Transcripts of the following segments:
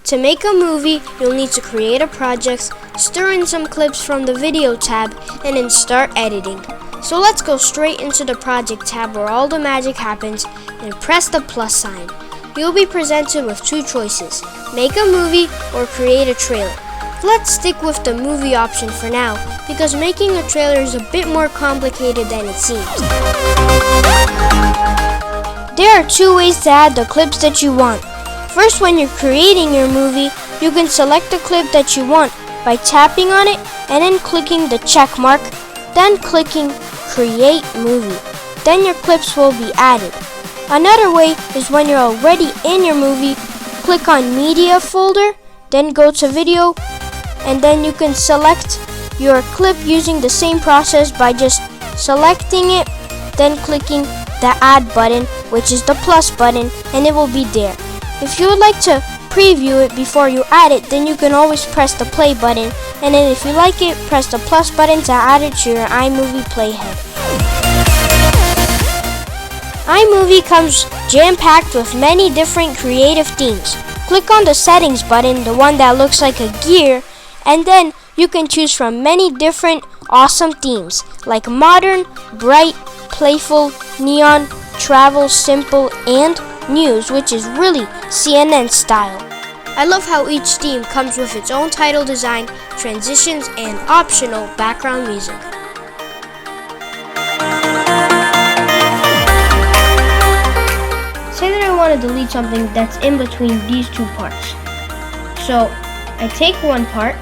To make a movie, you'll need to create a project, stir in some clips from the video tab, and then start editing. So let's go straight into the project tab where all the magic happens and press the plus sign. You'll be presented with two choices, make a movie or create a trailer. Let's stick with the movie option for now because making a trailer is a bit more complicated than it seems. There are two ways to add the clips that you want. First, when you're creating your movie, you can select the clip that you want by tapping on it and then clicking the check mark, then clicking Create Movie. Then your clips will be added. Another way is when you're already in your movie, click on Media folder, then go to Video, and then you can select your clip using the same process by just selecting it, then clicking the Add button, which is the plus button, and it will be there. If you would like to preview it before you add it, then you can always press the play button, and then if you like it, press the plus button to add it to your iMovie playhead. iMovie comes jam-packed with many different creative themes. Click on the settings button, the one that looks like a gear, and then you can choose from many different awesome themes like modern, bright, playful, neon, travel, simple, and news, which is really CNN style. I love how each theme comes with its own title design, transitions, and optional background music. Say that I want to delete something that's in between these two parts. So I take one part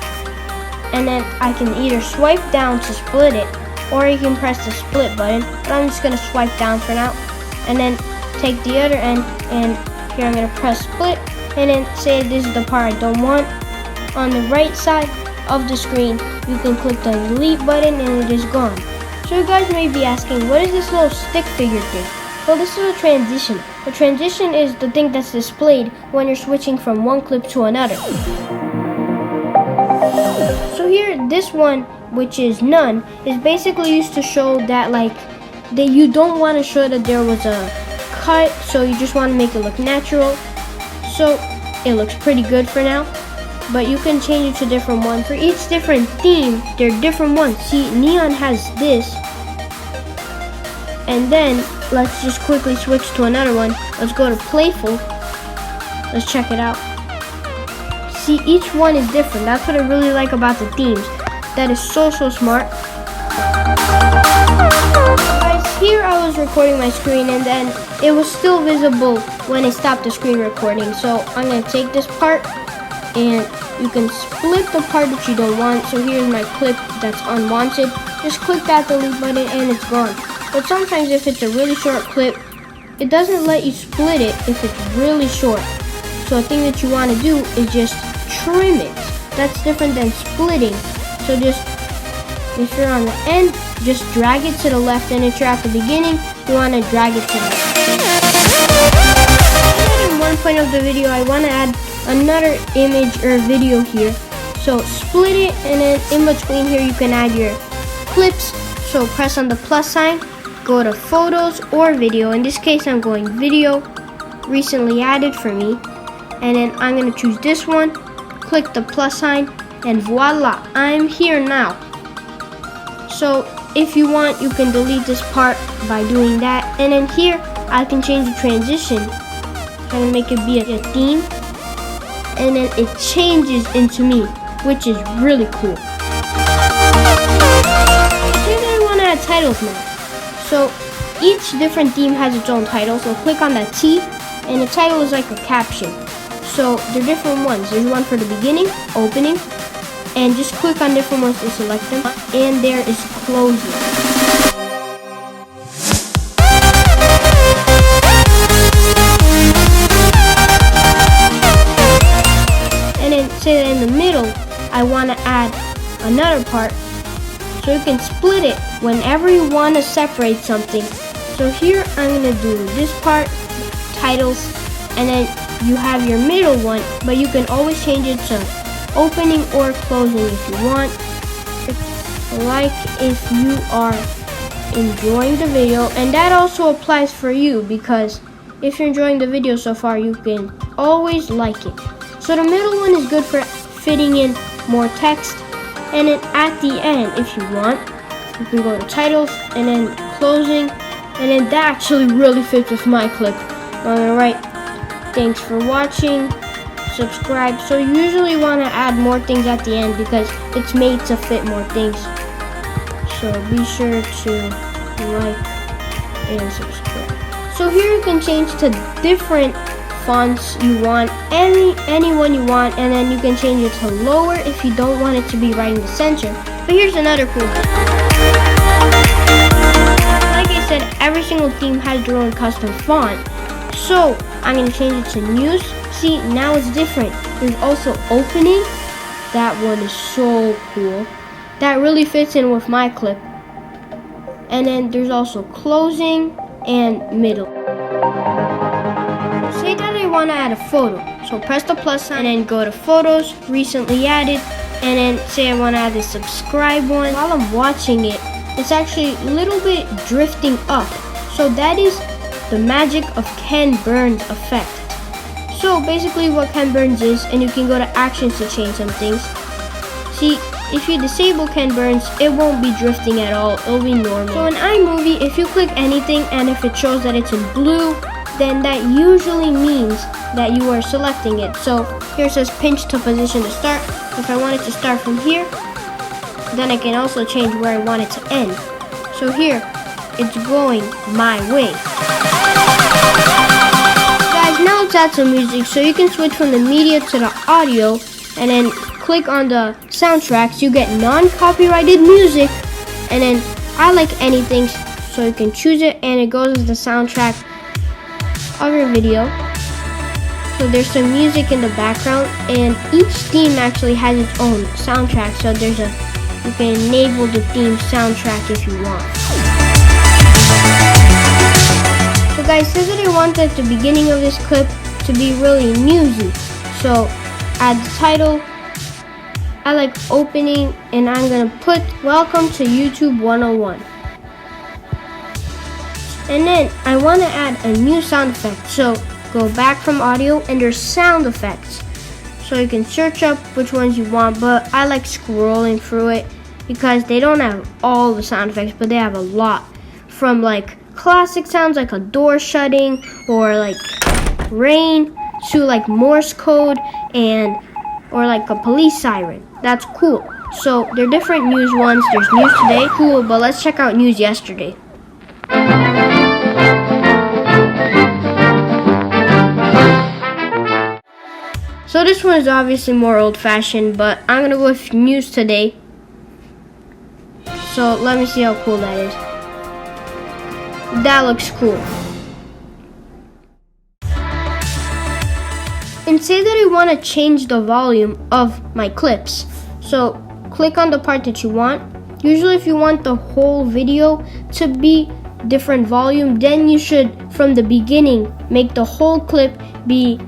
and then I can either swipe down to split it or you can press the split button, but I'm just going to swipe down for now and then take the other end, and here I'm going to press split and then say this is the part I don't want. On the right side of the screen you can click the delete button and it is gone. So you guys may be asking, what is this little stick figure thing? Well, this is a transition. A transition is the thing that's displayed when you're switching from one clip to another. So here, this one, which is none, is basically used to show that that you don't want to show that there was a cut, so you just want to make it look natural. So it looks pretty good for now, but you can change it to different ones. For each different theme, there are different ones. See, neon has this, and then let's just quickly switch to another one. Let's go to playful. Let's check it out. See, each one is different. That's what I really like about the themes. That is so smart. Guys, here I was recording my screen and then it was still visible when I stopped the screen recording. So I'm going to take this part and you can split the part that you don't want. So here's my clip that's unwanted. Just click that delete button and it's gone. But sometimes if it's a really short clip, it doesn't let you split it if it's really short. So a thing that you want to do is just trim it. That's different than splitting. So just, if you're on the end, just drag it to the left, and if you're at the beginning, you want to drag it to the left. In one point of the video, I want to add another image or video here. So split it, and then in between here, you can add your clips. So press on the plus sign, go to photos or video. In this case, I'm going video, recently added for me. And then I'm going to choose this one, click the plus sign, and voila, I'm here now. So if you want, you can delete this part by doing that. And then here, I can change the transition. I'm going to make it be a theme. And then it changes into me, which is really cool. Here's what I want to add titles now. So each different theme has its own title. So click on that T, and the title is like a caption. So there are different ones. There's one for the beginning, opening, and just click on different ones to select them. And there is closing. And then say that in the middle, I want to add another part. So you can split it whenever you want to separate something. So here I'm going to do this part, titles, and then you have your middle one, but you can always change it to opening or closing if you want. Like if you are enjoying the video, and that also applies for you because if you're enjoying the video so far, you can always like it. So the middle one is good for fitting in more text. And then at the end, if you want, you can go to titles and then closing. And then that actually really fits with my clip. I'm gonna write, thanks for watching, subscribe. So you usually want to add more things at the end because it's made to fit more things. So be sure to like and subscribe. So here you can change to different fonts you want, any one you want, and then you can change it to lower if you don't want it to be right in the center. But here's another cool thing. Like I said, every single theme has their own custom font. So I'm going to change it to news. See, now it's different. There's also opening. That one is so cool. That really fits in with my clip. And then there's also closing and middle. Say that I want to add a photo. So press the plus sign and then go to photos, recently added, and then say I want to add the subscribe one. While I'm watching it, it's actually a little bit drifting up. So that is the magic of Ken Burns effect. So basically what Ken Burns is, and you can go to actions to change some things. See, if you disable Ken Burns, it won't be drifting at all, it'll be normal. So in iMovie, if you click anything and if it shows that it's in blue, then that usually means that you are selecting it. So here it says pinch to position to start. If I want it to start from here, then I can also change where I want it to end. So here, it's going my way. Guys, now let's add some music. So you can switch from the media to the audio and then click on the soundtracks. You get non-copyrighted music, and then I like anything, so you can choose it and it goes as the soundtrack of your video. So there's some music in the background, and each theme actually has its own soundtrack. So you can enable the theme soundtrack if you want. So guys, since I want at the beginning of this clip to be really newsy, so add the title. I like opening, and I'm gonna put welcome to YouTube 101. And then I want to add a new sound effect. So go back from audio and there's sound effects. So you can search up which ones you want, but I like scrolling through it because they don't have all the sound effects, but they have a lot. From like classic sounds like a door shutting or like rain to like Morse code or like a police siren. That's cool. So they're different news ones. There's news today, cool, but let's check out news yesterday. So this one is obviously more old-fashioned, but I'm gonna go with news today. So let me see how cool that is. That looks cool. And say that I want to change the volume of my clips. So click on the part that you want. Usually if you want the whole video to be different volume, then you should from the beginning make the whole clip be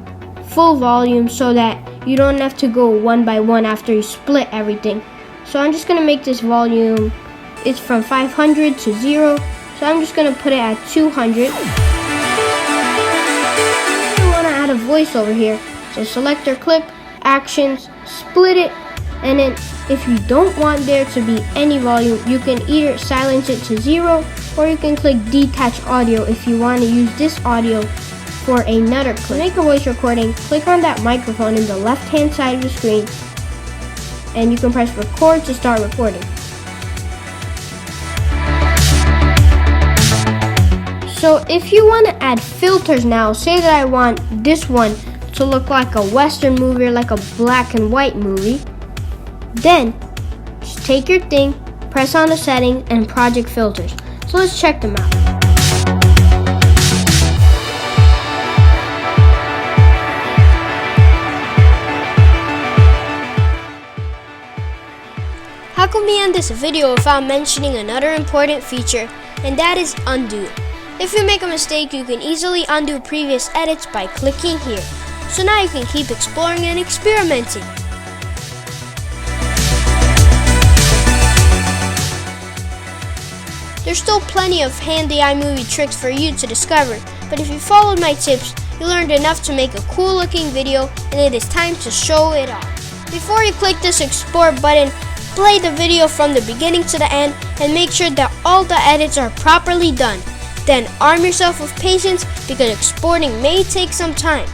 full volume so that you don't have to go one by one after you split everything. So I'm just going to make this volume, it's from 500 to 0. So I'm just going to put it at 200. I want to add a voice over here. So select your clip, actions, split it, and then if you don't want there to be any volume, you can either silence it to 0 or you can click detach audio if you want to use this audio for another clip. To make a voice recording, click on that microphone in the left hand side of the screen and you can press record to start recording. So if you want to add filters now, say that I want this one to look like a Western movie or like a black and white movie, then just take your thing, press on the settings and project filters. So let's check them out. How can we end this video without mentioning another important feature, and that is undo. If you make a mistake, you can easily undo previous edits by clicking here. So now you can keep exploring and experimenting. There's still plenty of handy iMovie tricks for you to discover, but if you followed my tips, you learned enough to make a cool looking video, and it is time to show it off. Before you click this export button, play the video from the beginning to the end and make sure that all the edits are properly done. Then arm yourself with patience because exporting may take some time.